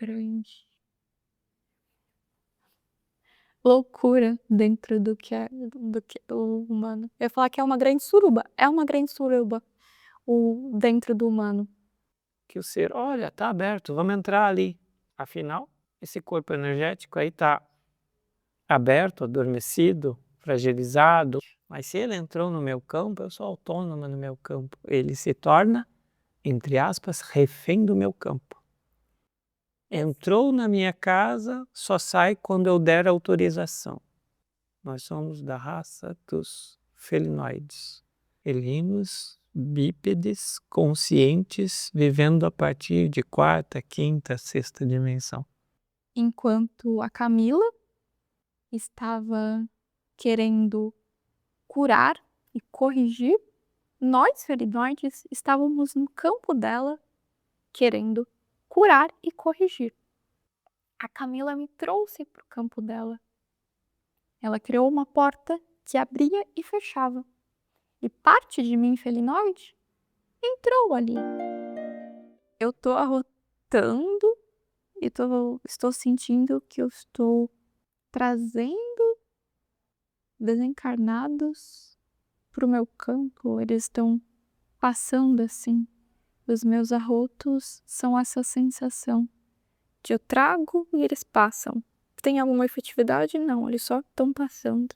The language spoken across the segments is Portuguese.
grande. Loucura dentro do que é o humano. Eu ia falar que é uma grande suruba. É uma grande suruba dentro do humano. Que o ser, olha, tá aberto, vamos entrar ali. Afinal, esse corpo energético aí tá aberto, adormecido, fragilizado. Mas se ele entrou no meu campo, eu sou autônoma no meu campo. Ele se torna, entre aspas, refém do meu campo. Entrou na minha casa, só sai quando eu der autorização. Nós somos da raça dos felinoides. Felinos, bípedes, conscientes, vivendo a partir de quarta, quinta, sexta dimensão. Enquanto a Camila estava querendo curar e corrigir, nós, felinoides, estávamos no campo dela querendo curar e corrigir. A Camila me trouxe para o campo dela. Ela criou uma porta que abria e fechava. E parte de mim, felinoide, entrou ali. Eu tô arrotando e estou sentindo que eu estou trazendo desencarnados pro meu campo. Eles estão passando assim. Os meus arrotos são essa sensação de eu trago e eles passam. Tem alguma efetividade? Não, eles só estão passando.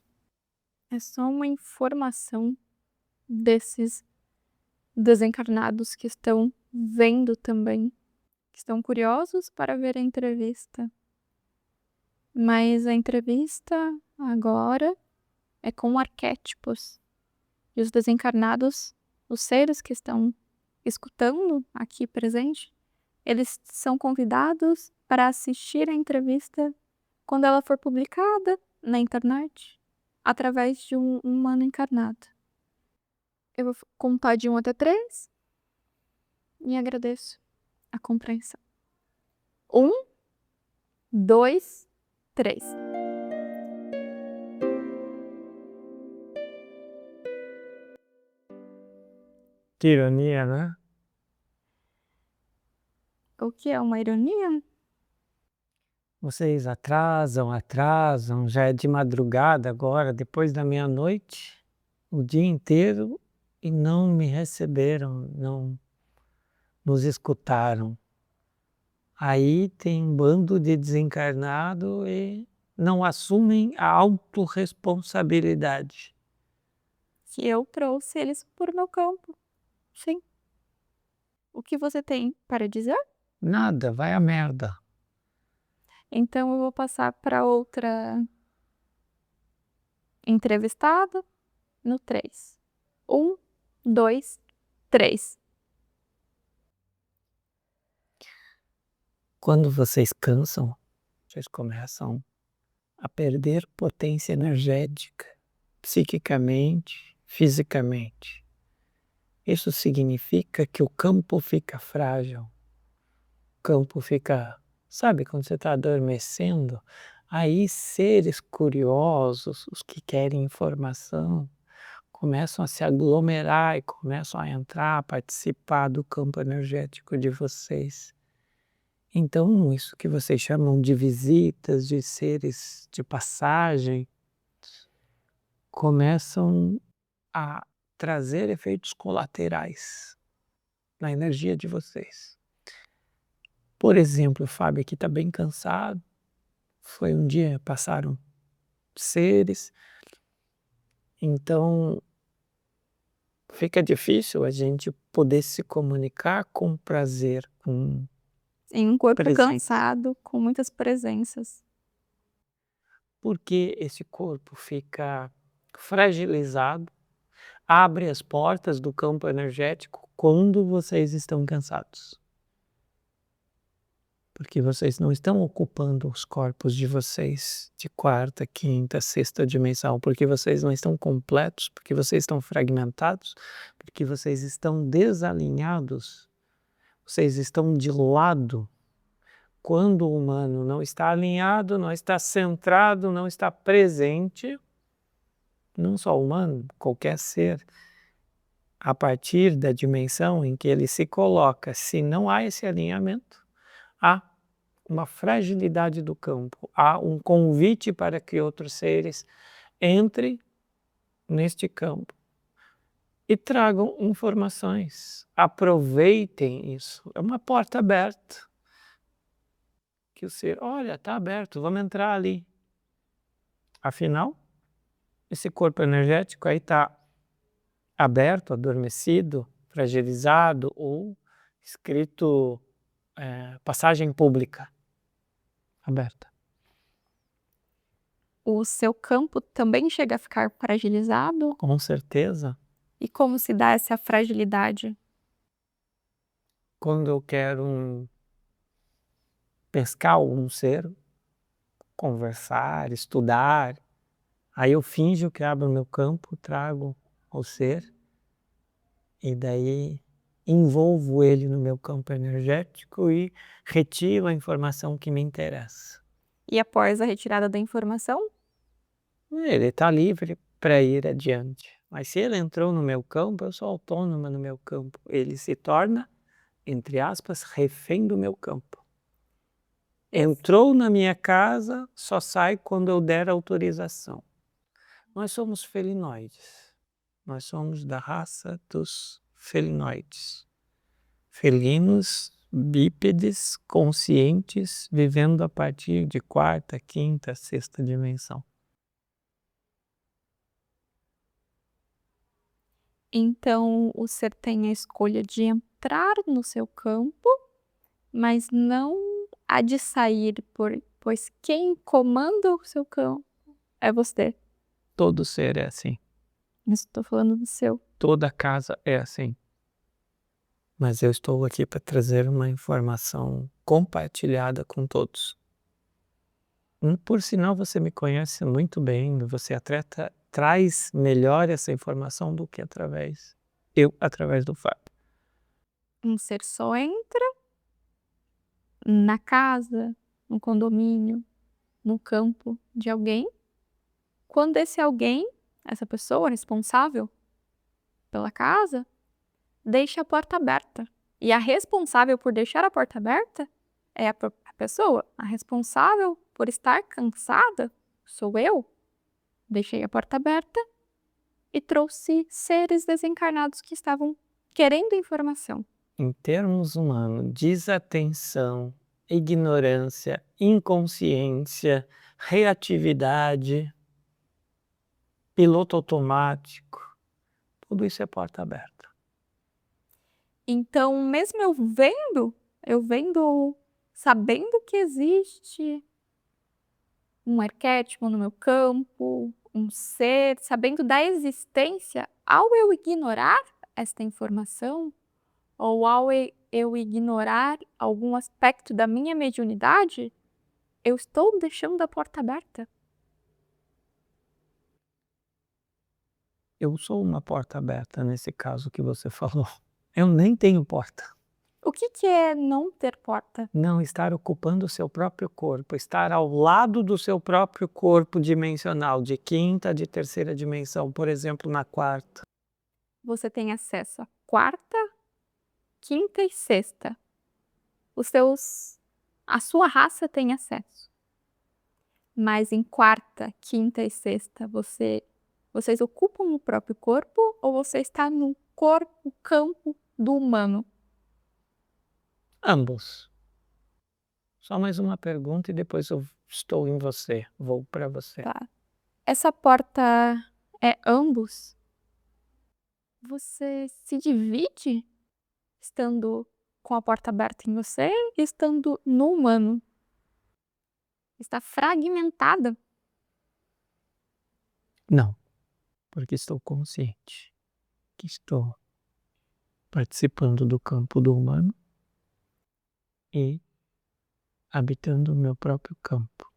É só uma informação desses desencarnados que estão vendo também, que estão curiosos para ver a entrevista. Mas a entrevista agora é com arquétipos. E os desencarnados, os seres que estão escutando aqui presente, eles são convidados para assistir a entrevista quando ela for publicada na internet, através de um humano encarnado. Eu vou contar de 1 até 3 e agradeço a compreensão. 1, 2, 3. Que ironia, né? O que é uma ironia? Vocês atrasam, já é de madrugada agora, depois da meia-noite, o dia inteiro, e não me receberam, não nos escutaram. Aí tem um bando de desencarnado e não assumem a autorresponsabilidade. Que eu trouxe eles por meu campo. Sim. O que você tem para dizer? Nada, vai a merda. Então eu vou passar para outra entrevistada no 3. 1, 2, 3. Quando vocês cansam, vocês começam a perder potência energética, psiquicamente, fisicamente. Isso significa que o campo fica frágil, o campo fica, sabe, quando você está adormecendo, aí seres curiosos, os que querem informação, começam a se aglomerar e começam a entrar, a participar do campo energético de vocês. Então, isso que vocês chamam de visitas, de seres de passagem, começam a trazer efeitos colaterais na energia de vocês. Por exemplo, o Fábio aqui está bem cansado, foi um dia, passaram seres, então fica difícil a gente poder se comunicar com prazer, com Em um corpo presença. cansado, com muitas presenças. Porque esse corpo fica fragilizado, abre as portas do campo energético quando vocês estão cansados. Porque vocês não estão ocupando os corpos de vocês de quarta, quinta, sexta dimensão, porque vocês não estão completos, porque vocês estão fragmentados, porque vocês estão desalinhados, vocês estão de lado. Quando o humano não está alinhado, não está centrado, não está presente, não só o humano, qualquer ser, a partir da dimensão em que ele se coloca, se não há esse alinhamento, há uma fragilidade do campo, há um convite para que outros seres entrem neste campo e tragam informações. Aproveitem isso. É uma porta aberta. Que o ser, olha, está aberto, vamos entrar ali. Afinal, esse corpo energético aí está aberto, adormecido, fragilizado ou escrito passagem pública aberta. O seu campo também chega a ficar fragilizado? Com certeza. E como se dá essa fragilidade? Quando eu quero pescar algum ser, conversar, estudar, aí eu finjo que abro meu campo, trago o ser e daí envolvo ele no meu campo energético e retiro a informação que me interessa. E após a retirada da informação? Ele está livre para ir adiante. Mas se ele entrou no meu campo, eu sou autônoma no meu campo. Ele se torna, entre aspas, refém do meu campo. Entrou na minha casa, só sai quando eu der autorização. Nós somos felinoides. Nós somos da raça dos felinoides. Felinos bípedes conscientes, vivendo a partir de quarta, quinta, sexta dimensão. Então, o ser tem a escolha de entrar no seu campo, mas não a de sair, pois quem comanda o seu campo é você. Todo ser é assim. Mas estou falando do seu. Toda casa é assim. Mas eu estou aqui para trazer uma informação compartilhada com todos. Por sinal, você me conhece muito bem, você atleta, traz melhor essa informação do que através do Fábio. Um ser só entra na casa, no condomínio, no campo de alguém, quando esse alguém, essa pessoa responsável pela casa, deixa a porta aberta. E a responsável por deixar a porta aberta é a pessoa. A responsável por estar cansada sou eu. Deixei a porta aberta e trouxe seres desencarnados que estavam querendo informação. Em termos humanos, desatenção, ignorância, inconsciência, reatividade, piloto automático, tudo isso é porta aberta. Então, mesmo eu vendo, sabendo que existe um arquétipo no meu campo, um ser, sabendo da existência, ao eu ignorar esta informação, ou ao eu ignorar algum aspecto da minha mediunidade, eu estou deixando a porta aberta. Eu sou uma porta aberta nesse caso que você falou. Eu nem tenho porta. O que é não ter porta? Não estar ocupando o seu próprio corpo, estar ao lado do seu próprio corpo dimensional, de quinta, de terceira dimensão, por exemplo, na quarta. Você tem acesso à quarta, quinta e sexta. A sua raça tem acesso. Mas em quarta, quinta e sexta, vocês ocupam o próprio corpo ou você está no campo do humano? Ambos. Só mais uma pergunta e depois eu estou em você, vou para você. Tá. Essa porta é ambos? Você se divide estando com a porta aberta em você e estando no humano? Está fragmentada? Não, porque estou consciente que estou participando do campo do humano e habitando o meu próprio campo.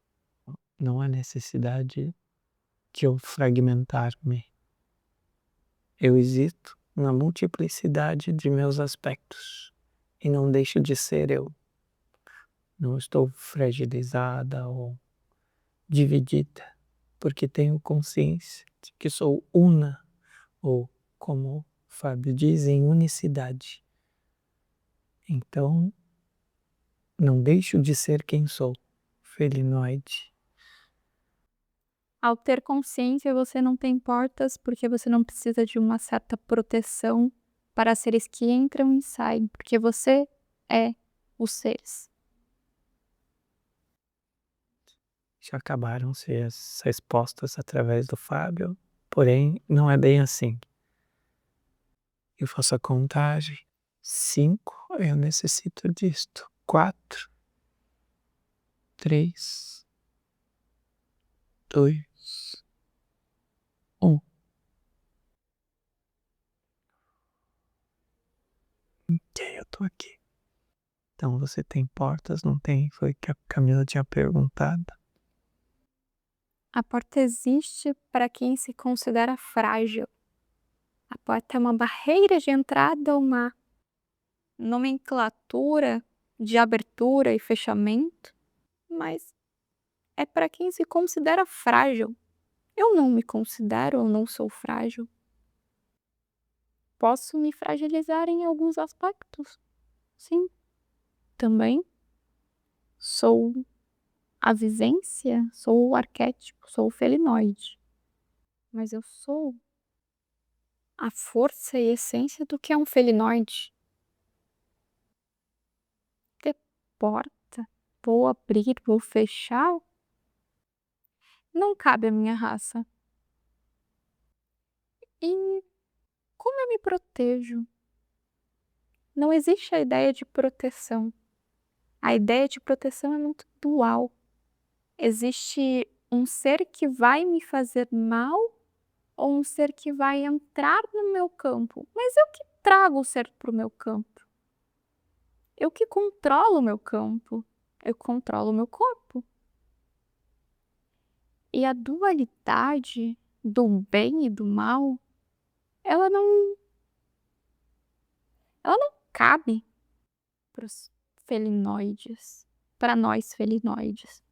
Não há necessidade de eu fragmentar-me. Eu existo na multiplicidade de meus aspectos e não deixo de ser eu. Não estou fragilizada ou dividida, porque tenho consciência de que sou una, ou como Fábio diz, em unicidade. Então, Não deixo de ser quem sou, felinoide. Ao ter consciência, você não tem portas porque você não precisa de uma certa proteção para seres que entram e saem, porque você é os seres. Já acabaram-se as respostas através do Fábio, porém não é bem assim. Eu faço a contagem. 5, eu necessito disto. 4, 3, 2, 1. E aí eu tô aqui. Então você tem portas, não tem? Foi o que a Camila tinha perguntado. A porta existe para quem se considera frágil. A porta é uma barreira de entrada, uma nomenclatura de abertura e fechamento, mas é para quem se considera frágil. Eu não me considero, eu não sou frágil. Posso me fragilizar em alguns aspectos, sim. Também sou a vivência, sou o arquétipo, sou o felinoide. Mas eu sou a força e essência do que é um felinoide. Ter porta, vou abrir, vou fechar, não cabe à minha raça. E como eu me protejo? Não existe a ideia de proteção. A ideia de proteção é muito dual. Existe um ser que vai me fazer mal ou um ser que vai entrar no meu campo. Mas eu que trago o ser para o meu campo. Eu que controlo o meu campo. Eu controlo o meu corpo. E a dualidade do bem e do mal, ela não cabe para os felinoides, para nós felinoides.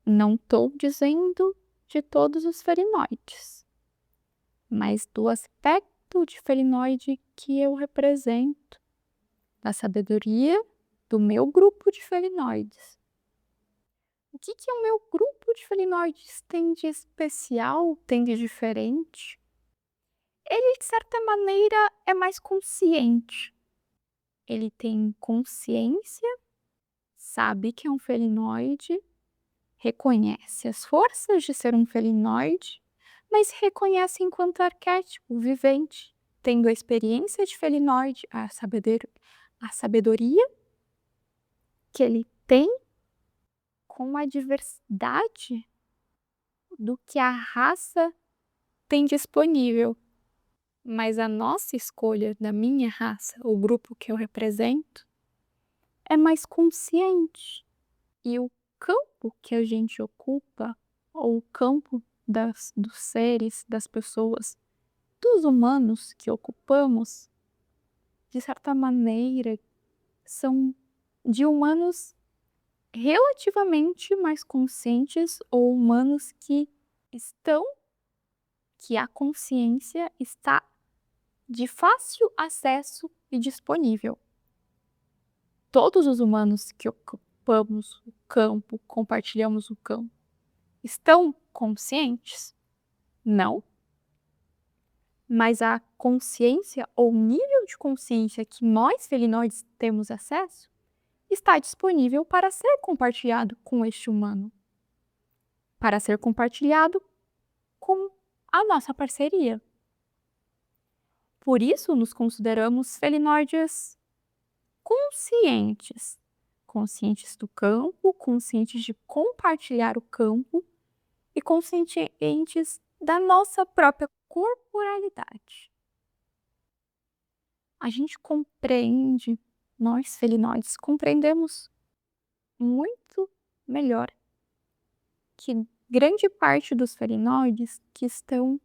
Não estou dizendo de todos os felinoides, mas do aspecto de felinoide que eu represento, da sabedoria do meu grupo de felinoides. O que o meu grupo de felinoides tem de especial, tem de diferente? Ele, de certa maneira, é mais consciente. Ele tem consciência, sabe que é um felinoide, reconhece as forças de ser um felinoide, mas reconhece enquanto arquétipo vivente, tendo a experiência de felinoide, a sabedoria que ele tem com a diversidade do que a raça tem disponível. Mas a nossa escolha da minha raça, o grupo que eu represento, é mais consciente. E o campo que a gente ocupa, ou o campo dos seres, das pessoas, dos humanos que ocupamos, de certa maneira, são de humanos relativamente mais conscientes ou humanos que a consciência está de fácil acesso e disponível. Todos os humanos que ocupamos o campo, compartilhamos o campo, estão conscientes? Não. Mas a consciência ou nível de consciência que nós felinoides temos acesso está disponível para ser compartilhado com este humano, para ser compartilhado com a nossa parceria. Por isso, nos consideramos felinoides conscientes, conscientes do campo, conscientes de compartilhar o campo e conscientes da nossa própria corporalidade. A gente compreende, nós felinoides compreendemos muito melhor que grande parte dos felinoides que estão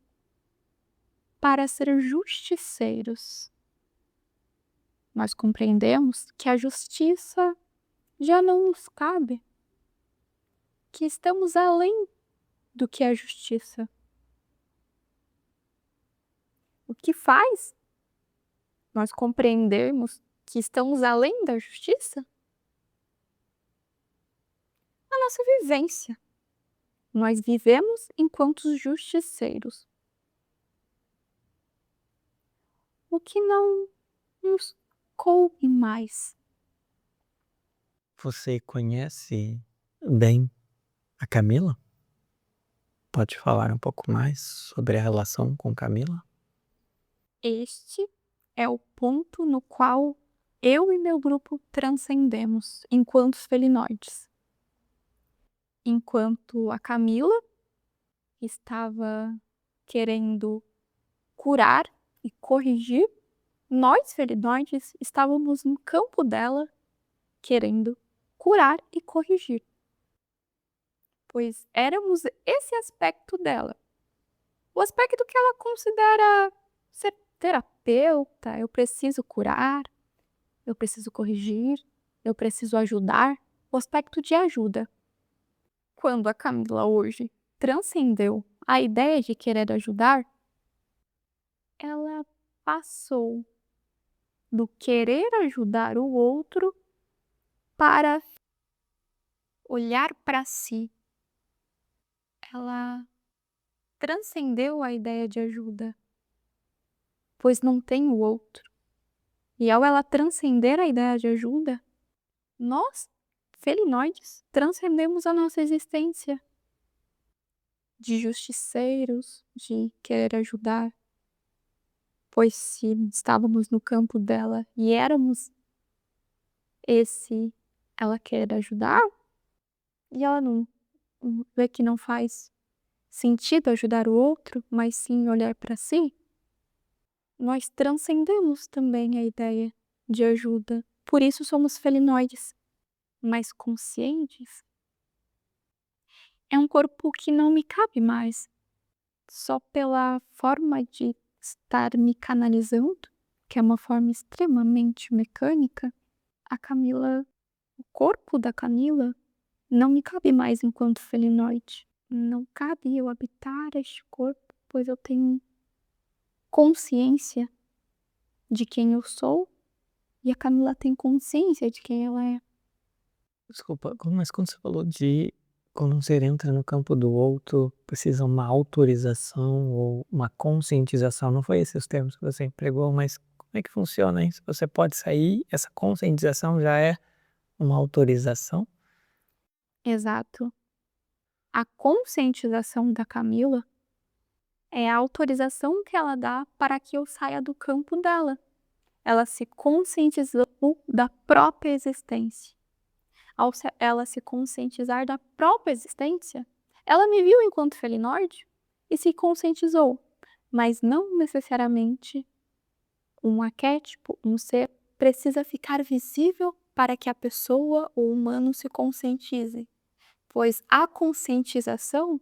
para ser justiceiros. Nós compreendemos que a justiça já não nos cabe, que estamos além do que é justiça. O que faz nós compreendermos que estamos além da justiça nossa vivência. Nós vivemos enquanto justiceiros. O que não nos coube mais. Você conhece bem a Camila? Pode falar um pouco mais sobre a relação com Camila? Este é o ponto no qual eu e meu grupo transcendemos enquanto felinoides. Enquanto a Camila estava querendo curar e corrigir, nós felinoides estávamos no campo dela querendo curar e corrigir. Pois éramos esse aspecto dela. O aspecto que ela considera ser terapeuta, eu preciso curar, eu preciso corrigir, eu preciso ajudar, o aspecto de ajuda. Quando a Camila hoje transcendeu a ideia de querer ajudar, ela passou do querer ajudar o outro para olhar para si. Ela transcendeu a ideia de ajuda, pois não tem o outro. E ao ela transcender a ideia de ajuda, nós, felinoides, transcendemos a nossa existência de justiceiros, de querer ajudar. Pois se estávamos no campo dela e éramos esse ela querer ajudar, e ela não vê que não faz sentido ajudar o outro, mas sim olhar para si, nós transcendemos também a ideia de ajuda. Por isso somos felinoides, mais conscientes. É um corpo que não me cabe mais, só pela forma de estar me canalizando, que é uma forma extremamente mecânica. A Camila, o corpo da Camila, não me cabe mais enquanto felinoide. Não cabe eu habitar este corpo, pois eu tenho consciência de quem eu sou e a Camila tem consciência de quem ela é. Desculpa, mas quando você falou de quando um ser entra no campo do outro, precisa uma autorização ou uma conscientização, não foi esses os termos que você empregou, mas como é que funciona isso? Você pode sair, essa conscientização já é uma autorização? Exato. A conscientização da Camila é a autorização que ela dá para que eu saia do campo dela. Ela se conscientizou da própria existência. Ao ela se conscientizar da própria existência, ela me viu enquanto felinoide e se conscientizou, mas não necessariamente um arquétipo, um ser, precisa ficar visível para que a pessoa ou o humano se conscientize, pois a conscientização,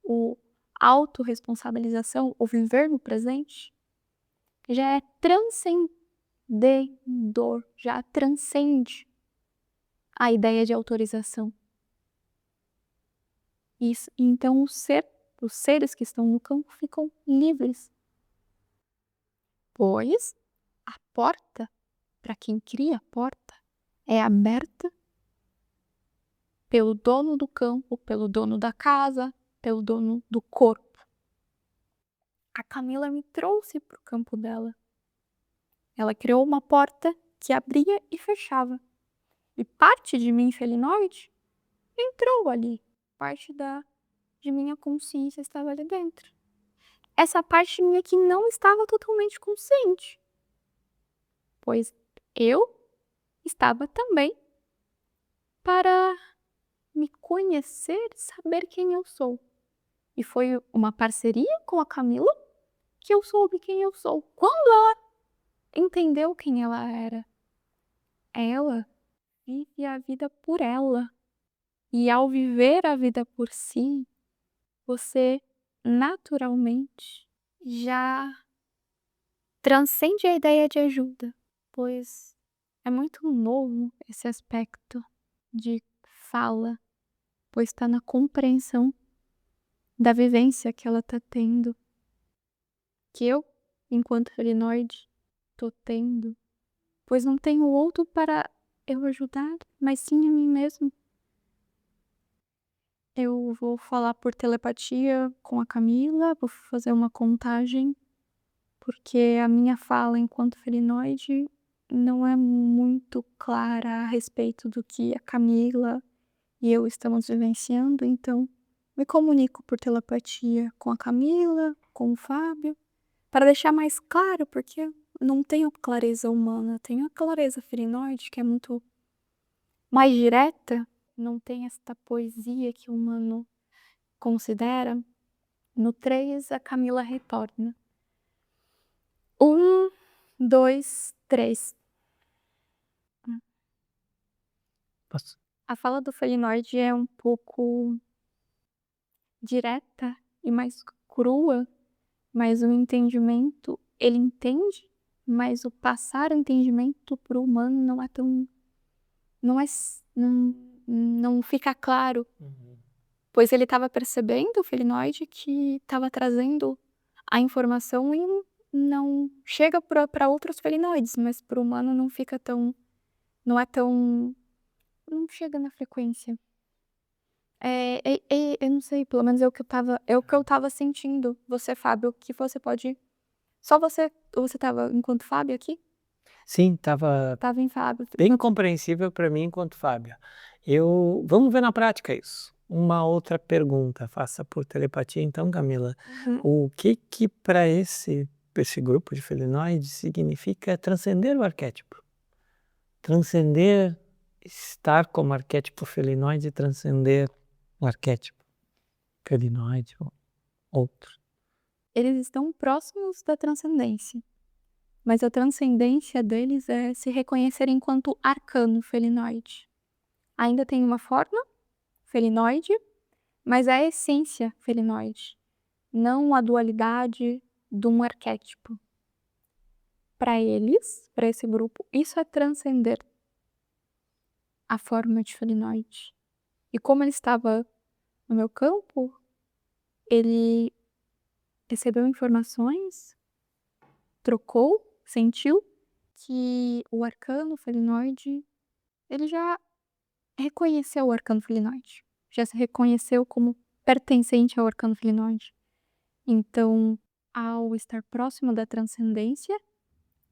o autorresponsabilização, o viver no presente, já é transcendedor, já transcende a ideia de autorização. Isso, então os seres que estão no campo ficam livres, pois a porta, para quem cria a porta, é aberta pelo dono do campo, pelo dono da casa, pelo dono do corpo. A Camila me trouxe para o campo dela. Ela criou uma porta que abria e fechava. E parte de mim, felinoide, entrou ali. Parte de minha consciência estava ali dentro. Essa parte minha que não estava totalmente consciente, pois eu estava também para me conhecer, saber quem eu sou. E foi uma parceria com a Camila que eu soube quem eu sou. Quando ela entendeu quem ela era, ela vive a vida por ela. E ao viver a vida por si, você naturalmente já transcende a ideia de ajuda, pois é muito novo esse aspecto de fala, pois está na compreensão da vivência que ela está tendo, que eu, enquanto felinoide, estou tendo, pois não tenho outro para eu ajudar, mas sim a mim mesmo. Eu vou falar por telepatia com a Camila, vou fazer uma contagem, porque a minha fala enquanto felinoide não é muito clara a respeito do que a Camila e eu estamos vivenciando, então me comunico por telepatia com a Camila, com o Fábio, para deixar mais claro, porque eu não tenho clareza humana, tenho a clareza felinoide, que é muito mais direta, não tem esta poesia que o humano considera. No 3, a Camila retorna. 1, 2, 3. Posso? A fala do felinoide é um pouco direta e mais crua, mas o entendimento, ele entende, mas o passar o entendimento pro humano não é tão. Não fica claro, pois ele estava percebendo, o felinoide, que estava trazendo a informação e não chega para outros felinoides, mas para o humano não fica tão. Não é tão. Não chega na frequência. Eu não sei, pelo menos é o que eu tava sentindo. Você, Fábio, que você pode. Só você. Ou você tava enquanto Fábio aqui? Sim, estava Tava em Fábio. bem compreensível para mim enquanto Fábio. Vamos ver na prática isso. Uma outra pergunta, faça por telepatia então, Camila. Uhum. O que para esse grupo de felinoides significa transcender o arquétipo? Transcender, estar como arquétipo felinoide e transcender o arquétipo felinoide ou outro. Eles estão próximos da transcendência. Mas a transcendência deles é se reconhecer enquanto arcano felinoide. Ainda tem uma forma felinoide, mas é a essência felinoide, não a dualidade de um arquétipo. Para eles, para esse grupo, isso é transcender a forma de felinoide. E como ele estava no meu campo, ele recebeu informações, trocou, sentiu que o arcano felinoide, ele já reconheceu o arcano felinoide, já se reconheceu como pertencente ao arcano felinoide. Então, ao estar próximo da transcendência,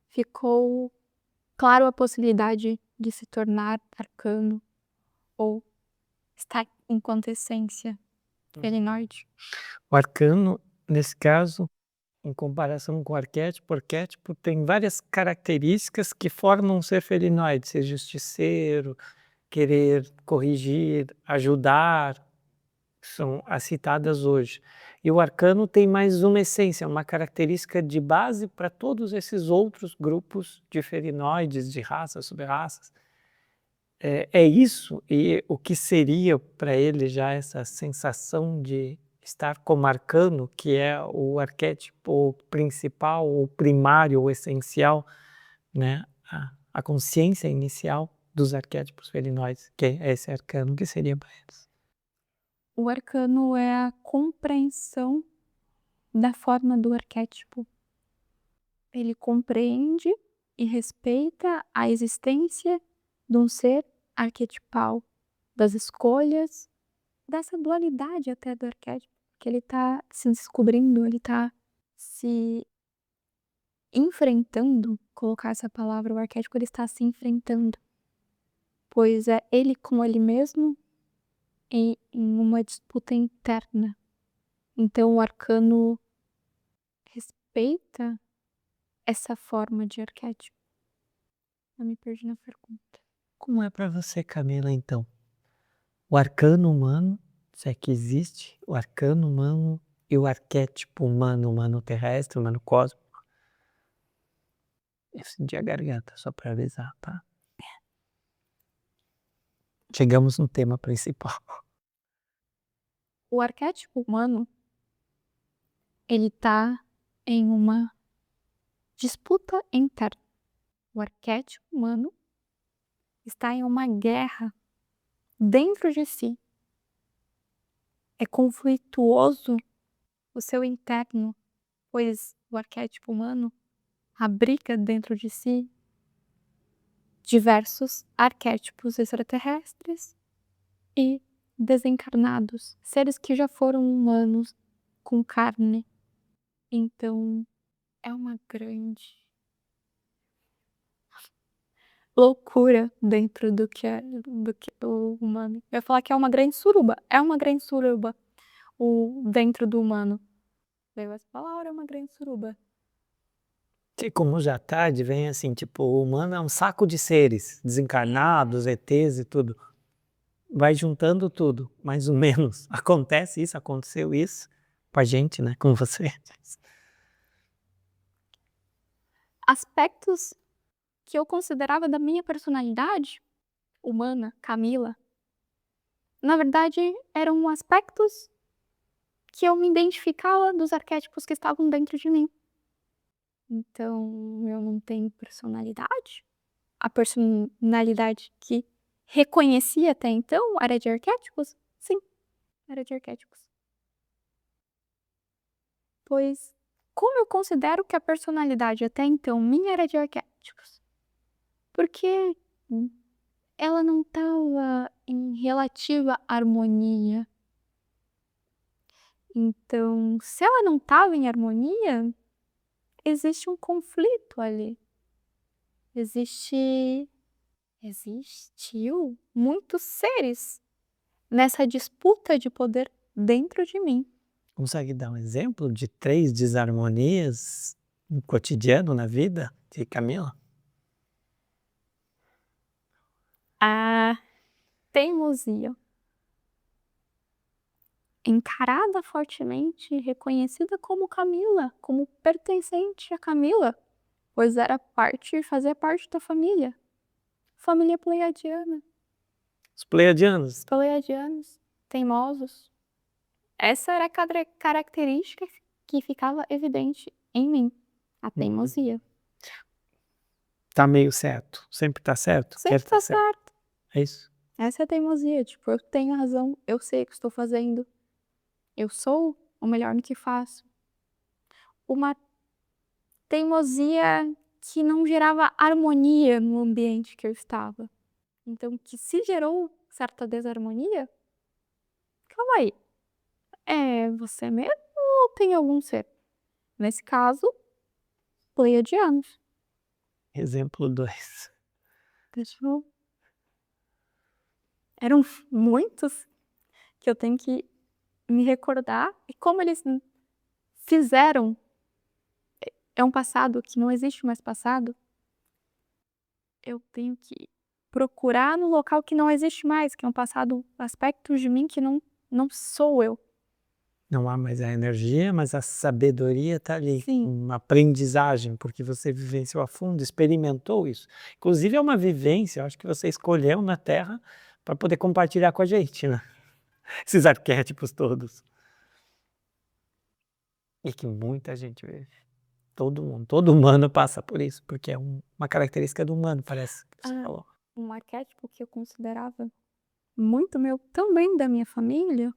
ficou claro a possibilidade de se tornar arcano ou estar enquanto essência felinoide. O arcano, nesse caso, em comparação com o arquétipo tem várias características que formam um ser felinoide, ser justiceiro, querer corrigir, ajudar, são as citadas hoje. E o arcano tem mais uma essência, uma característica de base para todos esses outros grupos de felinoides, de raças, sub-raças. É isso, e o que seria para ele já essa sensação de estar como arcano, que é o arquétipo principal, ou primário, ou essencial, né? A consciência inicial dos arquétipos felinoides, que é esse arcano, que seria para eles. O arcano é a compreensão da forma do arquétipo. Ele compreende e respeita a existência de um ser arquetipal, das escolhas, dessa dualidade até do arquétipo, que ele está se descobrindo, ele está se enfrentando, colocar essa palavra, o arquétipo ele está se enfrentando, pois é ele com ele mesmo em uma disputa interna. Então o arcano respeita essa forma de arquétipo. Eu me perdi na pergunta. Como é para você, Camila, então? O arcano humano, se é que existe, o arcano humano e o arquétipo humano, humano terrestre, humano cósmico. Eu senti a garganta, só para avisar, tá? Chegamos no tema principal. O arquétipo humano, ele tá em uma disputa interna. O arquétipo humano está em uma guerra dentro de si. É conflituoso o seu interno, pois o arquétipo humano abriga dentro de si diversos arquétipos extraterrestres e desencarnados, seres que já foram humanos com carne. Então, é uma grande loucura dentro do que é o humano. Eu ia falar que é uma grande suruba. É uma grande suruba o dentro do humano. Veio essa palavra, é uma grande suruba. E como já tarde, vem assim, tipo, o humano é um saco de seres, desencarnados, ETs e tudo. Vai juntando tudo, mais ou menos. Acontece isso, aconteceu isso com a gente, né? Com você. Aspectos que eu considerava da minha personalidade humana, Camila, na verdade, eram aspectos que eu me identificava dos arquétipos que estavam dentro de mim. Então, eu não tenho personalidade. A personalidade que reconheci até então era de arquétipos? Sim, era de arquétipos. Pois, como eu considero que a personalidade até então minha era de arquétipos? Porque ela não estava em relativa harmonia. Então, se ela não estava em harmonia, existe um conflito ali. Existiu muitos seres nessa disputa de poder dentro de mim. Consegue dar um exemplo de 3 desarmonias no cotidiano, na vida de Camila? A teimosia. Encarada fortemente e reconhecida como Camila, como pertencente a Camila, pois fazia parte da família. Família pleiadiana. Os pleiadianos. Os pleiadianos, teimosos. Essa era a característica que ficava evidente em mim, a teimosia. Tá meio certo, sempre tá certo? Sempre Quer tá certo. É isso? Essa é a teimosia, tipo, eu tenho razão, eu sei o que estou fazendo. Eu sou o melhor no que faço. Uma teimosia que não gerava harmonia no ambiente que eu estava. Então, que se gerou certa desarmonia, calma aí, é você mesmo ou tem algum ser? Nesse caso, pleiadianos. Exemplo 2. Deixa eu... Eram muitos que eu tenho que me recordar e como eles fizeram. É um passado que não existe mais passado. Eu tenho que procurar no local que não existe mais, que é um passado, aspectos de mim que não sou eu. Não há mais a energia, mas a sabedoria tá ali. Sim. Uma aprendizagem, porque você vivenciou a fundo, experimentou isso. Inclusive é uma vivência, eu acho que você escolheu na Terra para poder compartilhar com a gente, né? Esses arquétipos todos. E que muita gente vive. Todo mundo, todo humano passa por isso, porque é uma característica do humano, parece que você falou. Um arquétipo que eu considerava muito meu, também da minha família,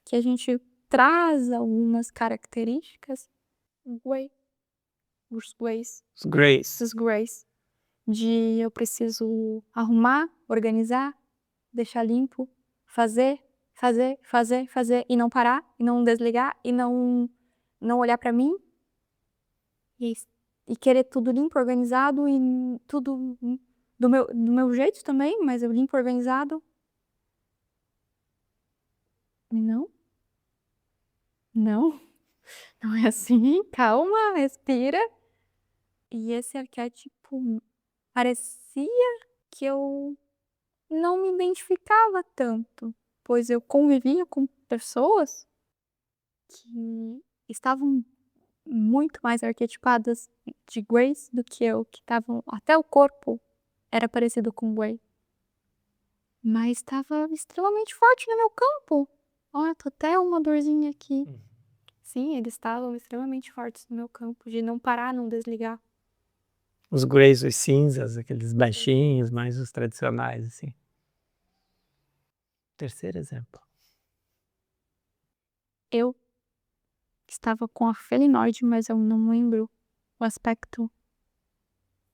que a gente traz algumas características, os Greys, Os Greys. os Greys, de eu preciso arrumar, organizar, deixar limpo, fazer, e não parar, e não desligar, e não olhar pra mim, e querer tudo limpo, organizado, e tudo do meu jeito também, mas eu limpo, organizado. E não é assim, calma, respira. E esse arquétipo parecia que eu não me identificava tanto, pois eu convivia com pessoas que estavam muito mais arquetipadas de Grace do que eu, que estavam, até o corpo era parecido com Grey. Mas estava extremamente forte no meu campo. Olha, tô até uma dorzinha aqui. Sim, eles estavam extremamente fortes no meu campo, de não parar, não desligar. Os Greys, os cinzas, aqueles baixinhos, mais os tradicionais, assim. Terceiro exemplo. Eu estava com a felinoide, mas eu não lembro o aspecto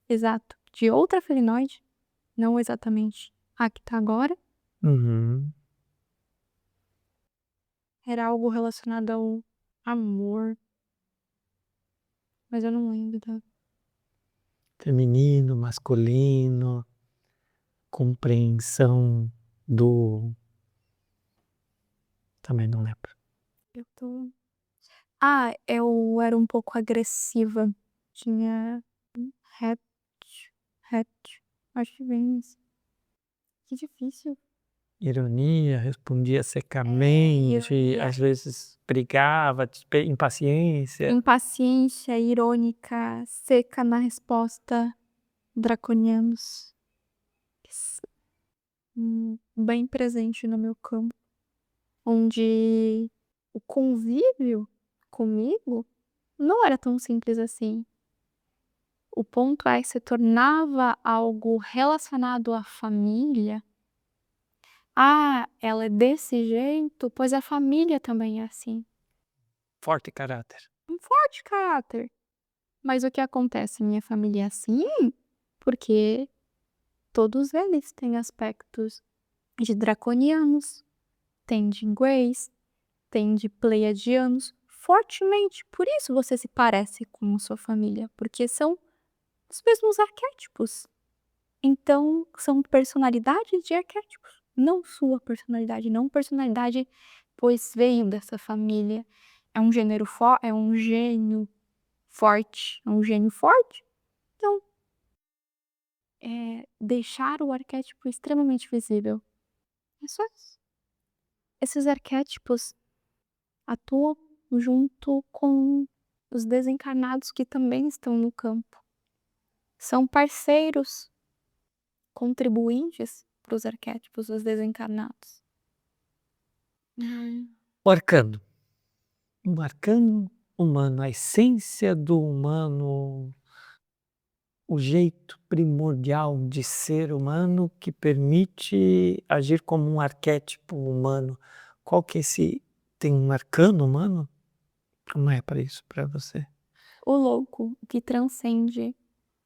exato de outra felinoide, não exatamente a que tá agora. Uhum. Era algo relacionado ao amor. Mas eu não lembro da. Feminino, masculino, compreensão do... Também não lembro. Eu tô. Ah, eu era um pouco agressiva. Tinha hatch, hatch. Acho que vem isso. Que difícil. Ironia, respondia É, secamente, ironia. às vezes brigava, impaciência. Impaciência, irônica, seca na resposta, draconianos. S- Bem presente no meu campo. Onde o convívio comigo não era tão simples assim. O ponto é que se tornava algo relacionado à família. Ah, ela é desse jeito, pois a família também é assim. Forte caráter. Um forte caráter. Mas o que acontece? Minha família é assim porque todos eles têm aspectos de draconianos, tem de inglês, tem de pleiadianos, fortemente. Por isso você se parece com a sua família, porque são os mesmos arquétipos. Então, são personalidades de arquétipos, não sua personalidade, não personalidade, pois veio dessa família. É um gênero é um gênio forte, é um gênio forte. Então, deixar o arquétipo extremamente visível. É só isso. Esses arquétipos atuam junto com os desencarnados que também estão no campo. São parceiros, contribuintes para os arquétipos dos desencarnados. O arcano. O arcano humano, a essência do humano, o jeito primordial de ser humano que permite agir como um arquétipo humano. Qual que é esse... Tem um arcano humano? Como é para isso, para você? O louco, que transcende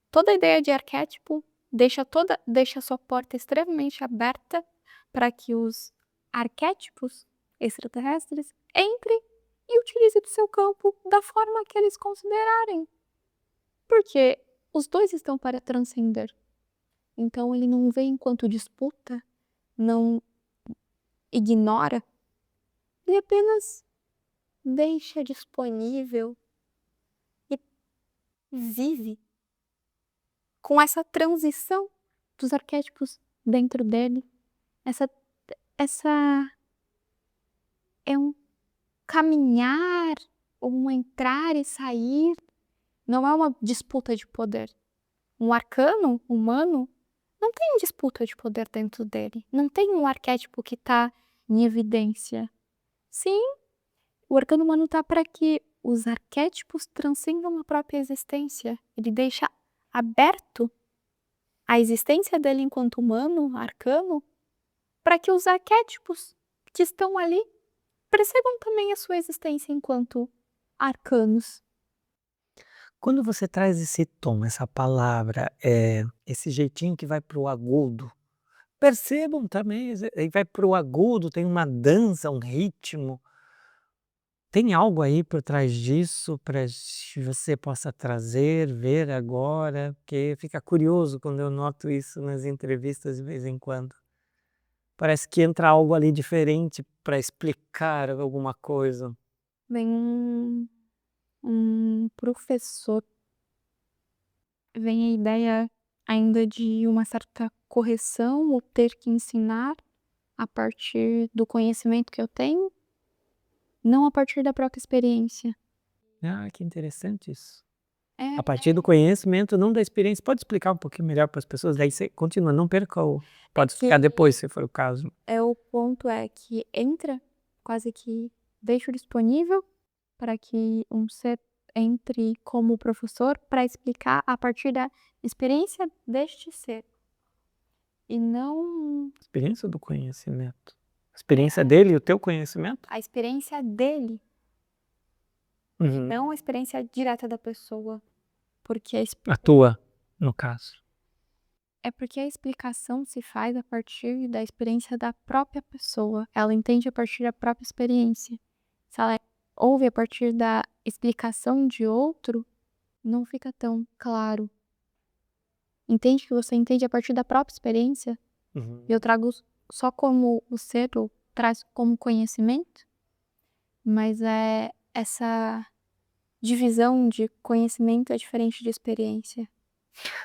toda a ideia de arquétipo, deixa sua porta extremamente aberta para que os arquétipos extraterrestres entrem e utilizem do seu campo da forma que eles considerarem. Porque os dois estão para transcender. Então ele não vê enquanto disputa, não ignora, ele apenas deixa disponível e vive com essa transição dos arquétipos dentro dele. Essa, essa é um caminhar, um entrar e sair, não é uma disputa de poder. Um arcano humano não tem disputa de poder dentro dele, não tem um arquétipo que está em evidência. Sim, o arcano humano está para que os arquétipos transcendam a própria existência. Ele deixa aberto a existência dele enquanto humano, arcano, para que os arquétipos que estão ali percebam também a sua existência enquanto arcanos. Quando você traz esse tom, essa palavra, esse jeitinho que vai para o agudo, percebam também, aí vai para o agudo, tem uma dança, um ritmo. Tem algo aí por trás disso para que você possa trazer, ver agora? Porque fica curioso quando eu noto isso nas entrevistas de vez em quando. Parece que entra algo ali diferente para explicar alguma coisa. Vem um professor, vem a ideia ainda de uma certa correção ou ter que ensinar a partir do conhecimento que eu tenho, não a partir da própria experiência. Ah, que interessante isso. É, A partir do conhecimento, não da experiência. Pode explicar um pouquinho melhor para as pessoas? Daí você continua, não perca o... Pode que explicar depois, se for o caso. o ponto é que entra, quase que deixo disponível para que um ser entre como professor para explicar a partir da experiência deste ser. E não Experiência do conhecimento. A experiência dele e o teu conhecimento? a experiência dele, Uhum. não a experiência direta da pessoa. Porque A tua, no caso. é porque a explicação se faz a partir da experiência da própria pessoa. Ela entende a partir da própria experiência. ouve a partir da explicação de outro, não fica tão claro. Entende que você entende a partir da própria experiência? Uhum. Eu trago só como o ser, ou traz como conhecimento, mas essa divisão de conhecimento é diferente de experiência.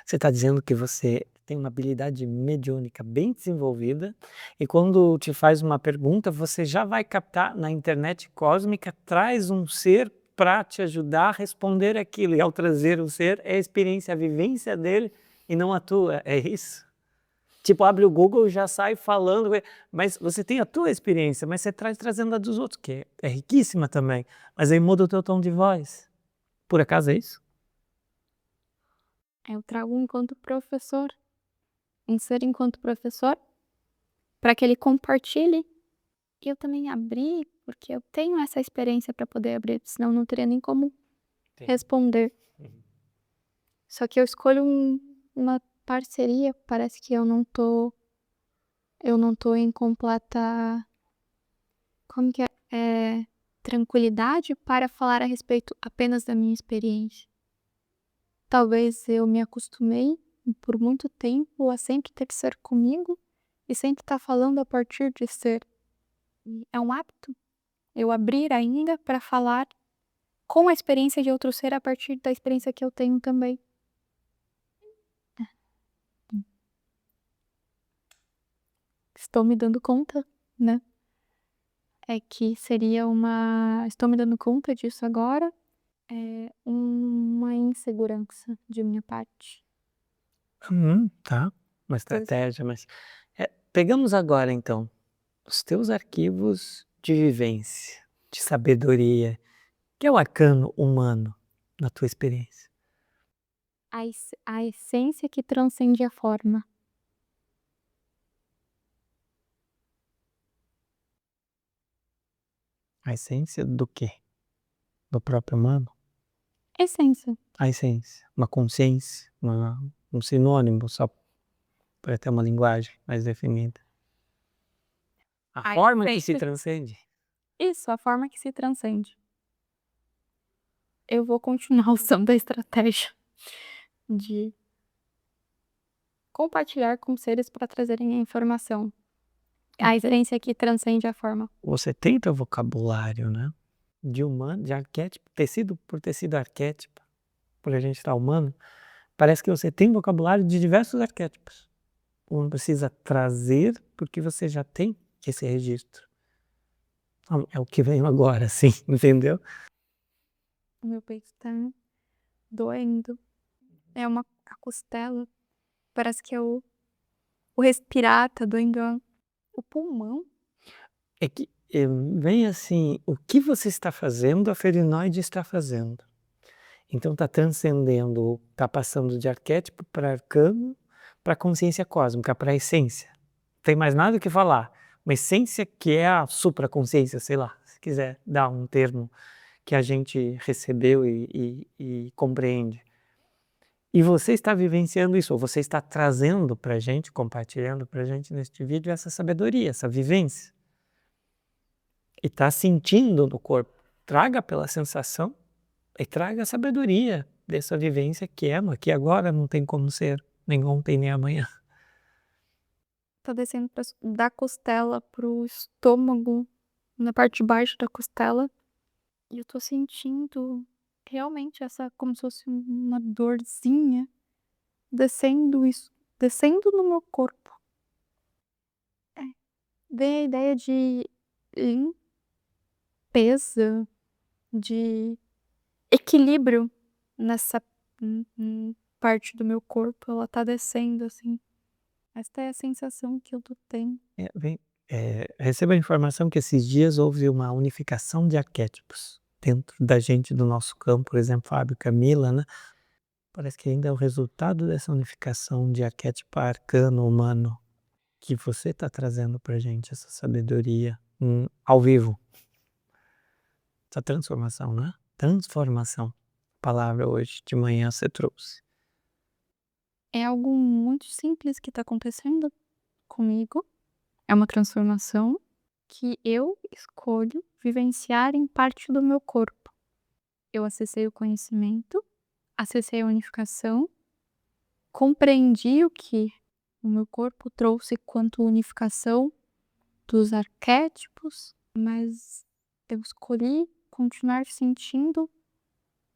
Você está dizendo que você tem uma habilidade mediúnica bem desenvolvida e quando te faz uma pergunta, você já vai captar na internet cósmica, traz um ser para te ajudar a responder aquilo. E ao trazer o ser, é a experiência, a vivência dele e não a tua. É isso? Tipo, abre o Google e já sai falando, mas você tem a tua experiência, mas você trazendo a dos outros, que é riquíssima também. Mas aí muda o teu tom de voz. Por acaso é isso? Eu trago enquanto professor, um ser enquanto professor, para que ele compartilhe. E eu também abri, porque eu tenho essa experiência para poder abrir, senão não teria nem como responder. Uhum. Só que eu escolho uma parceria, parece que eu não tô em completa, como que tranquilidade para falar a respeito apenas da minha experiência. Talvez eu me acostumei por muito tempo a sempre ter que ser comigo e sempre estar falando a partir de ser. E é um hábito eu abrir ainda para falar com a experiência de outro ser a partir da experiência que eu tenho também. Estou me dando conta, né? É que seria estou me dando conta disso agora, é uma insegurança de minha parte. Tá, uma Pois estratégia, mas pegamos agora então os teus arquivos de vivência, de sabedoria, que é o arcano humano na tua experiência. a essência que transcende a forma. A essência do quê? Do próprio humano? Essência. A essência, uma consciência, um sinônimo só para ter uma linguagem mais definida. A A forma que se essência. transcende. Isso, a forma que se transcende. Eu vou continuar usando a estratégia de compartilhar com seres para trazerem a informação. A essência que transcende a forma. Você tem teu vocabulário, né? De humano, de arquétipo, tecido por tecido arquétipo, por a gente estar humano, parece que você tem vocabulário de diversos arquétipos. Não precisa trazer, porque você já tem esse registro. É o que veio agora, sim, entendeu? O meu peito tá doendo. A costela. Parece que é o respirar tá doendo. O pulmão. É que vem assim, o que você está fazendo, a ferinoide está fazendo. Então está transcendendo, está passando de arquétipo para arcano, para consciência cósmica, para a essência. Não tem mais nada o que falar. Uma essência que é a supraconsciência, sei lá, se quiser dar um termo que a gente recebeu e compreende. E você está vivenciando isso, ou você está trazendo para a gente, compartilhando para a gente neste vídeo essa sabedoria, essa vivência. E está sentindo no corpo. Traga pela sensação e traga a sabedoria dessa vivência que é no aqui e agora, não tem como ser nem ontem nem amanhã. Tá descendo da costela pro estômago, na parte de baixo da costela. E eu tô sentindo realmente essa, como se fosse uma dorzinha descendo isso, descendo no meu corpo. É, vem a ideia de limpeza, de equilíbrio nessa parte do meu corpo. Ela tá descendo assim. Esta é a sensação que eu tô tendo. Receba a informação que esses dias houve uma unificação de arquétipos dentro da gente, do nosso campo, por exemplo, Fábio, Camila, né? Parece que ainda é o resultado dessa unificação de arquétipo arcano humano que você está trazendo para gente, essa sabedoria ao vivo. Essa transformação, né? Transformação. Palavra hoje de manhã você trouxe. É algo muito simples que tá acontecendo comigo. É uma transformação. que eu escolho vivenciar em parte do meu corpo. Eu acessei o conhecimento, acessei a unificação, compreendi o que o meu corpo trouxe quanto unificação dos arquétipos, mas eu escolhi continuar sentindo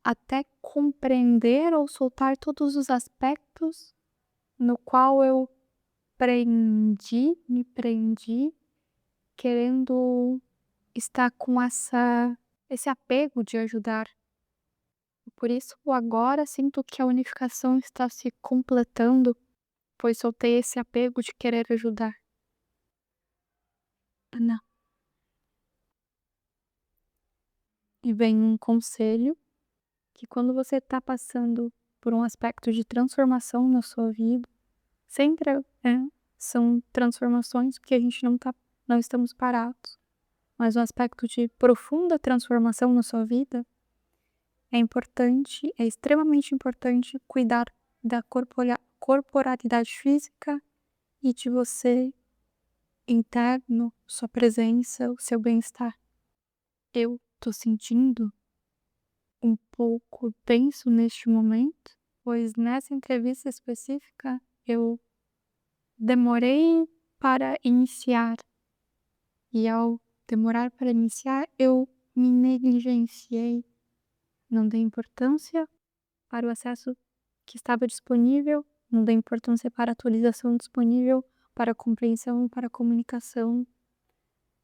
até compreender ou soltar todos os aspectos no qual eu me prendi, querendo estar com esse apego de ajudar. Por isso, agora sinto que a unificação está se completando, pois soltei esse apego de querer ajudar. Não. E vem um conselho que quando você está passando por um aspecto de transformação na sua vida, sempre são transformações porque a gente não estamos parados, mas um aspecto de profunda transformação na sua vida, é extremamente importante cuidar da corporalidade física e de você interno, sua presença, o seu bem-estar. Eu tô sentindo um pouco tenso neste momento, pois nessa entrevista específica eu demorei para iniciar. E ao demorar para iniciar, eu me negligenciei. Não dei importância para o acesso que estava disponível, não dei importância para a atualização disponível, para a compreensão, para a comunicação,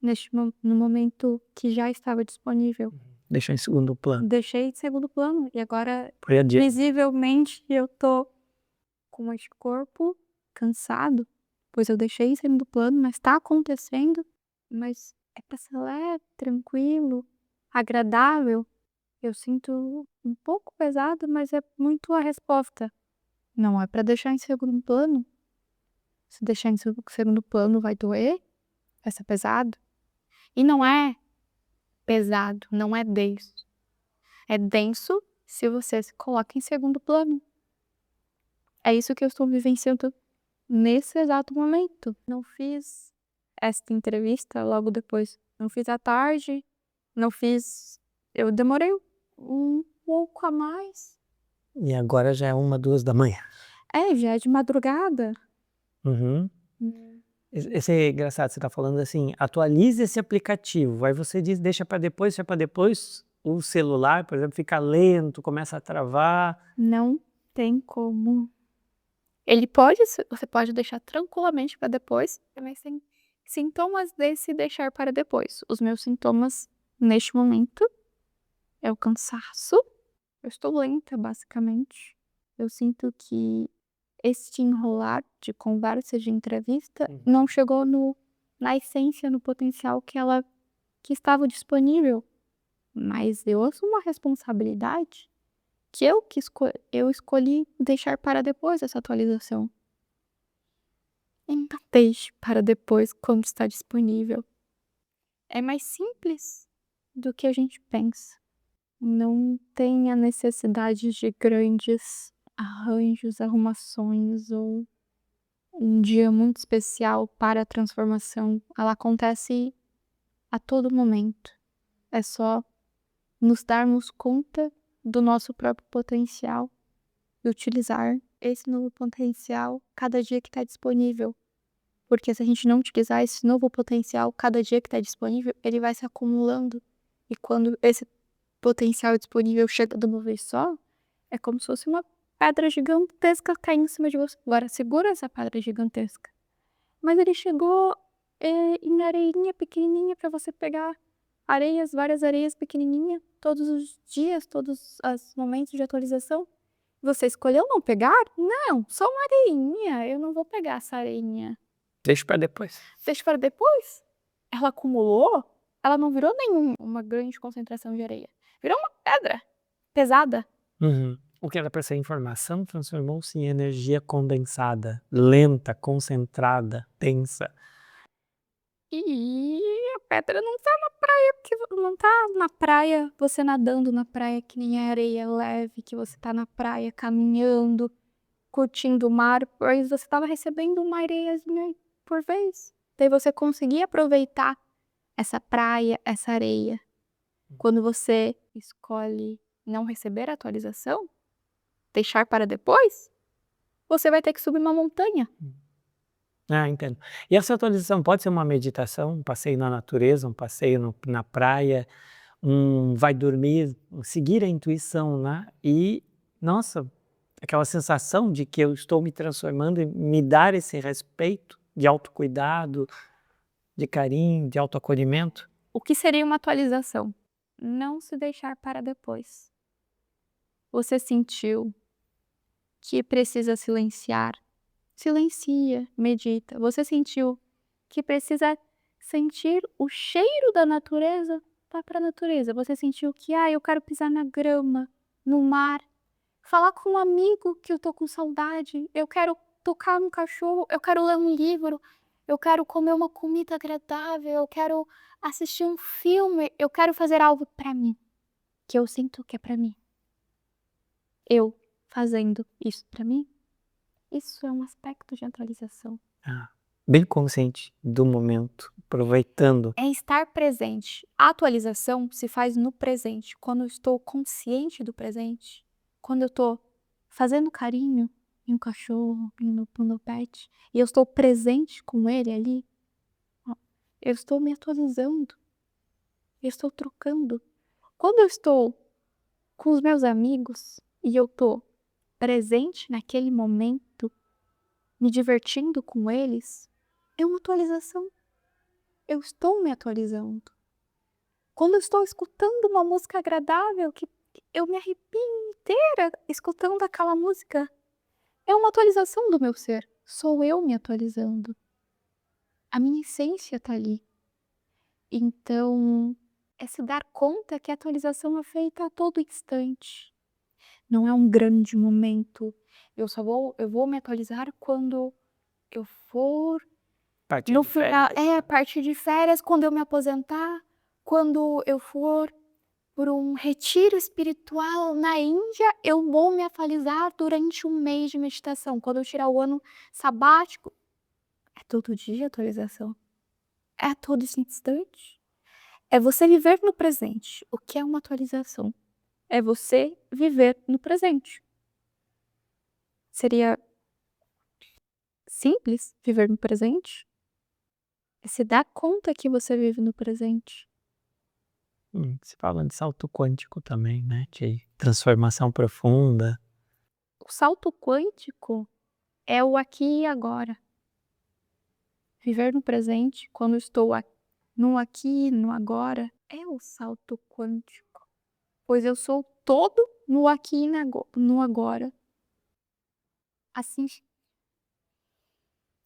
no momento que já estava disponível. Deixou em segundo plano. Deixei em segundo plano e agora, Foi adiante. visivelmente, eu tô com este corpo cansado, pois eu deixei em segundo plano, mas tá acontecendo, mas é pra ser leve, tranquilo, agradável. Eu sinto um pouco pesado, mas é muito a resposta. Não é pra deixar em segundo plano. Se deixar em segundo plano vai doer, vai ser pesado. E não é pesado, não é denso. É denso se você se coloca em segundo plano. É isso que eu estou vivenciando nesse exato momento. Não fiz esta entrevista logo depois. Não fiz à tarde, não fiz. Eu demorei um pouco a mais. E agora já é 1, 2 da manhã. Já é de madrugada. Uhum. Esse é engraçado, você tá falando assim, atualize esse aplicativo, aí você diz deixa para depois, o celular, por exemplo, fica lento, começa a travar. Não tem como. Você pode deixar tranquilamente para depois, mas tem sintomas desse deixar para depois. Os meus sintomas neste momento é o cansaço. Eu estou lenta, basicamente. Eu sinto que este enrolar de conversa, de entrevista, não chegou na essência, no potencial que estava disponível. Mas eu assumo a responsabilidade que eu escolhi deixar para depois essa atualização. E não deixe para depois quando está disponível. É mais simples do que a gente pensa. Não tem a necessidade de grandes arranjos, arrumações ou um dia muito especial para a transformação. Ela acontece a todo momento. É só nos darmos conta do nosso próprio potencial e utilizar esse novo potencial cada dia que está disponível. Porque se a gente não utilizar esse novo potencial cada dia que está disponível, ele vai se acumulando. E quando esse potencial disponível chega de uma vez só, é como se fosse uma pedra gigantesca caindo em cima de você. Agora segura essa pedra gigantesca. Mas ele chegou em areinha pequenininha para você pegar várias areias pequenininhas, todos os dias, todos os momentos de atualização. Você escolheu não pegar? Não, só uma areinha. Eu não vou pegar essa areinha. Deixa para depois. Deixa para depois. Ela acumulou, ela não virou uma grande concentração de areia. Virou uma pedra pesada. Uhum. O que era para ser informação transformou-se em energia condensada, lenta, concentrada, densa. E a pedra não tá na praia, porque não tá na praia, você nadando na praia que nem a areia leve, que você tá na praia caminhando, curtindo o mar, pois você tava recebendo uma areiazinha por vez. Daí você conseguia aproveitar essa praia, essa areia. Quando você escolhe não receber a atualização, deixar para depois, você vai ter que subir uma montanha. Entendo. E essa atualização pode ser uma meditação, um passeio na natureza, um passeio na praia, vai dormir, seguir a intuição, né, e, nossa, aquela sensação de que eu estou me transformando e me dar esse respeito de autocuidado, de carinho, de autoacolhimento. O que seria uma atualização? Não se deixar para depois. Você sentiu que precisa silenciar? Silencia, medita. Você sentiu que precisa sentir o cheiro da natureza? Vá para a natureza. Você sentiu que, eu quero pisar na grama, no mar, falar com um amigo que eu tô com saudade, eu quero tocar no cachorro, eu quero ler um livro, eu quero comer uma comida agradável, eu quero assistir um filme, eu quero fazer algo pra mim, que eu sinto que é pra mim. Eu fazendo isso pra mim, isso é um aspecto de atualização. Bem consciente do momento, aproveitando. É estar presente. A atualização se faz no presente, quando eu estou consciente do presente, quando eu tô fazendo carinho em um cachorro, pro meu pet, e eu estou presente com ele ali, eu estou me atualizando, eu estou trocando. Quando eu estou com os meus amigos e eu tô presente naquele momento, me divertindo com eles, é uma atualização. Eu estou me atualizando. Quando eu estou escutando uma música agradável, que eu me arrepio inteira escutando aquela música, é uma atualização do meu ser. Sou eu me atualizando. A minha essência tá ali. Então, é se dar conta que a atualização é feita a todo instante. Não é um grande momento. Eu vou me atualizar quando eu for Partir no de final, férias. a partir de férias, quando eu me aposentar, quando eu for por um retiro espiritual na Índia, eu vou me atualizar durante um mês de meditação. Quando eu tirar o ano sabático, é todo dia atualização. É a todo instante. É você viver no presente. O que é uma atualização? É você viver no presente. Seria simples viver no presente? É se dar conta que você vive no presente. Se fala de salto quântico também, né, de transformação profunda. O salto quântico é o aqui e agora. Viver no presente, quando estou no aqui, no agora, é o salto quântico. Pois eu sou todo no aqui e no agora.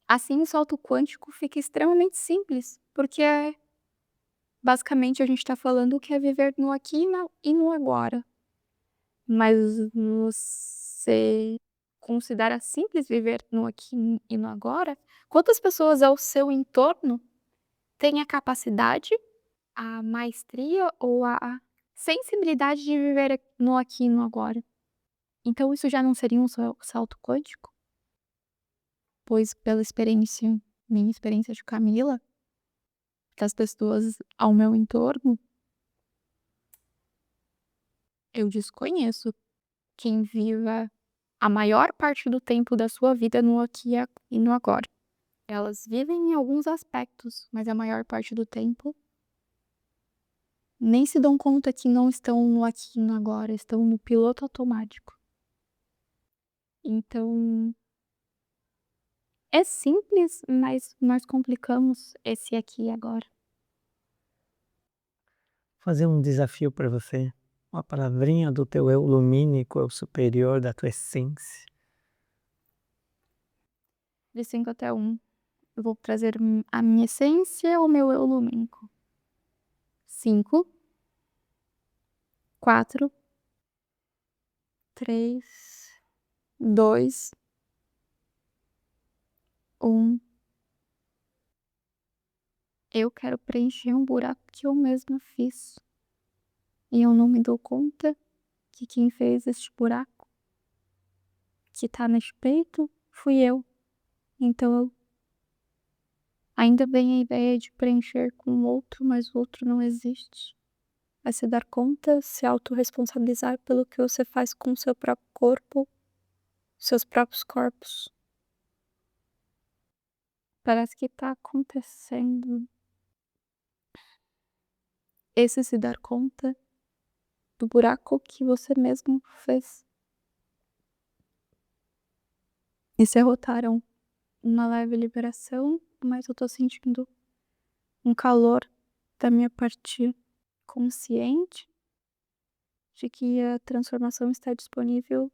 Assim o salto quântico fica extremamente simples, porque basicamente a gente está falando que é viver no aqui e no agora. Mas você considera simples viver no aqui e no agora? Quantas pessoas ao seu entorno têm a capacidade, a maestria ou a sensibilidade de viver no aqui e no agora? Então isso já não seria um salto quântico? Pois pela minha experiência de Camila, das pessoas ao meu entorno, eu desconheço quem viva a maior parte do tempo da sua vida no aqui e no agora. Elas vivem em alguns aspectos, mas a maior parte do tempo nem se dão conta que não estão no aqui e no agora, estão no piloto automático. Então, é simples, mas nós complicamos esse aqui e agora. Fazer um desafio para você, uma palavrinha do teu eu lumínico, eu superior, da tua essência. De 5 até 1, eu vou trazer a minha essência ou meu eu lumínico. 5, 4, 3, 2, 1. Eu quero preencher um buraco que eu mesma fiz. E eu não me dou conta que quem fez este buraco, que tá neste peito, fui eu. Então eu Ainda vem a ideia de preencher com o outro, mas o outro não existe. É se dar conta, se autorresponsabilizar pelo que você faz com o seu próprio corpo, seus próprios corpos. Parece que tá acontecendo esse se dar conta do buraco que você mesmo fez. E se arrotaram uma leve liberação, mas eu tô sentindo um calor da minha parte consciente de que a transformação está disponível,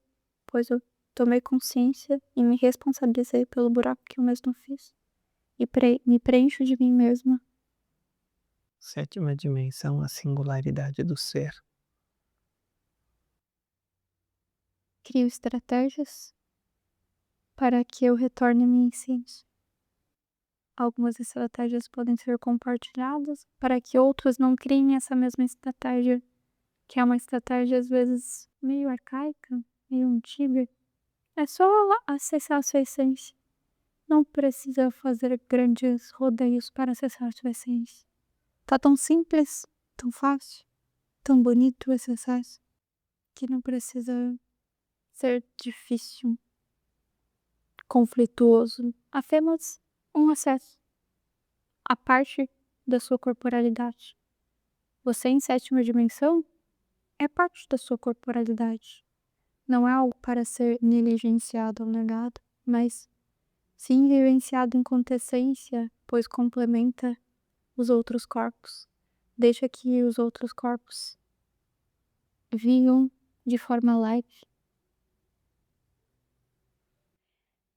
pois eu tomei consciência e me responsabilizei pelo buraco que eu mesmo fiz. E me preencho de mim mesma. Sétima dimensão, a singularidade do ser. Crio estratégias para que eu retorne à minha essência. Algumas estratégias podem ser compartilhadas para que outros não criem essa mesma estratégia, que é uma estratégia às vezes meio arcaica, meio antiga. É só acessar a sua essência. Não precisa fazer grandes rodeios para acessar a sua essência. Tá tão simples, tão fácil, tão bonito esse acesso, que não precisa ser difícil, conflituoso. Apenas um acesso a parte da sua corporalidade. Você em sétima dimensão é parte da sua corporalidade. Não é algo para ser negligenciado ou negado, mas sim vivenciado em contessência, pois complementa os outros corpos. Deixa que os outros corpos vivam de forma leve.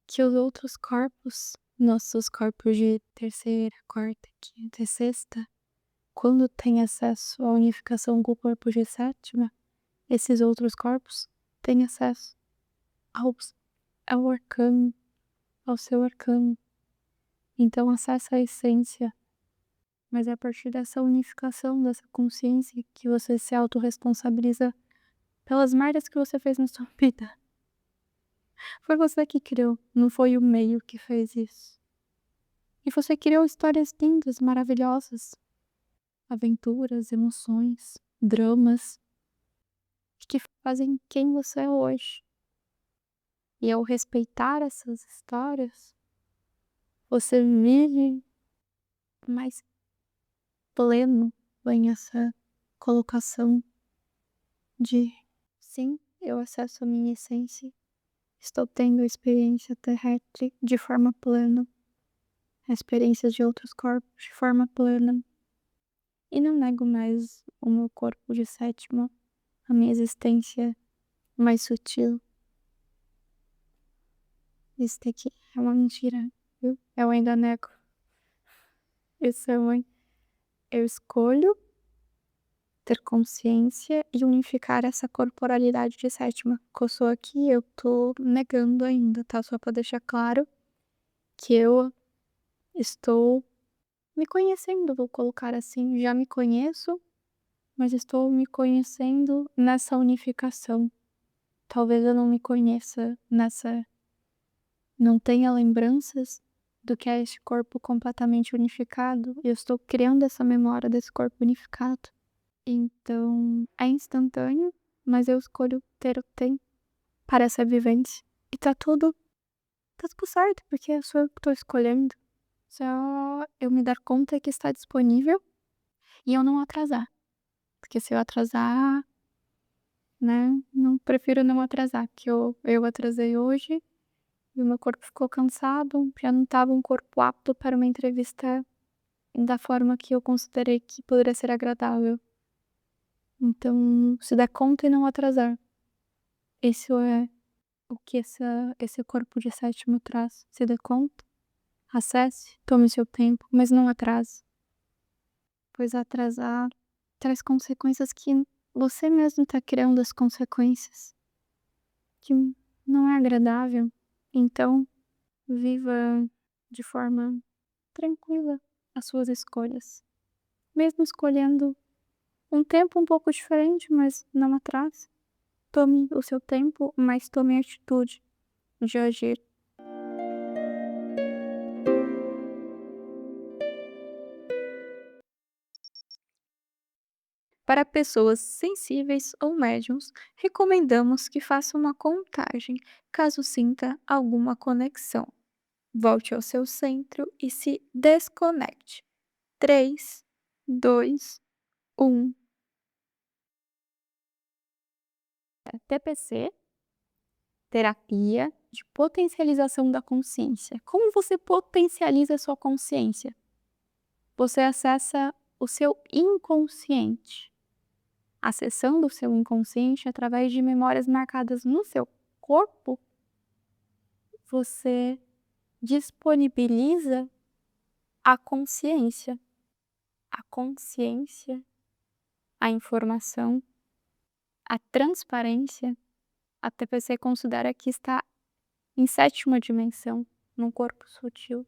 Que os outros corpos, nossos corpos de terceira, quarta, quinta e sexta, quando têm acesso à unificação com o corpo de sétima, esses outros corpos têm acesso ao arcano, ao seu arcano. Então acessa a essência. Mas é a partir dessa unificação, dessa consciência, que você se autorresponsabiliza pelas merdas que você fez na sua vida. Foi você que criou, não foi o meio que fez isso. E você criou histórias lindas, maravilhosas, aventuras, emoções, dramas, que fazem quem você é hoje. E ao respeitar essas histórias, você vive mais pleno em essa colocação de sim, eu acesso a minha essência, estou tendo a experiência terrestre de forma plena, a experiência de outros corpos de forma plena, e não nego mais o meu corpo de sétima, a minha existência mais sutil. Isso daqui é uma mentira, viu? Eu ainda nego. Eu escolho ter consciência e unificar essa corporalidade de sétima. Que eu sou aqui, eu tô negando ainda, tá? Só pra deixar claro que eu estou me conhecendo, vou colocar assim. Já me conheço, mas estou me conhecendo nessa unificação. Talvez eu não me conheça nessa. Não tenha lembranças do que é este corpo completamente unificado. Eu estou criando essa memória desse corpo unificado. Então, é instantâneo, mas eu escolho ter o tempo para essa vivência. E tá tudo certo, porque sou eu que tô escolhendo. Só eu me dar conta que está disponível e eu não atrasar. Porque se eu atrasar, né, não prefiro não atrasar, que eu atrasei hoje e o meu corpo ficou cansado, já não estava um corpo apto para uma entrevista da forma que eu considerei que poderia ser agradável. Então, se dar conta e não atrasar. Isso é o que esse corpo de sétimo traz. Se dê conta, acesse, tome seu tempo, mas não atrase. Pois atrasar traz consequências que você mesmo está criando as consequências. Que não é agradável. Então, viva de forma tranquila as suas escolhas. Mesmo escolhendo um tempo um pouco diferente, mas não atrase. Tome o seu tempo, mas tome a atitude de agir. Para pessoas sensíveis ou médiums, recomendamos que faça uma contagem, caso sinta alguma conexão. Volte ao seu centro e se desconecte. 3, 2, 1. TPC, terapia de potencialização da consciência. Como você potencializa a sua consciência? Você acessa o seu inconsciente. Acessando o seu inconsciente através de memórias marcadas no seu corpo, você disponibiliza a consciência. A consciência, a informação, a transparência, a TPC considera que está em 7ª dimensão, num corpo sutil.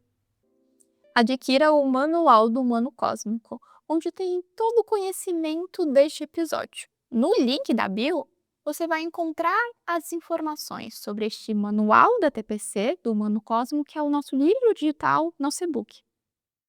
Adquira o Manual do Humano Cósmico, onde tem todo o conhecimento deste episódio. No link da bio, você vai encontrar as informações sobre este manual da TPC, do Humano Cósmico, que é o nosso livro digital, nosso e-book.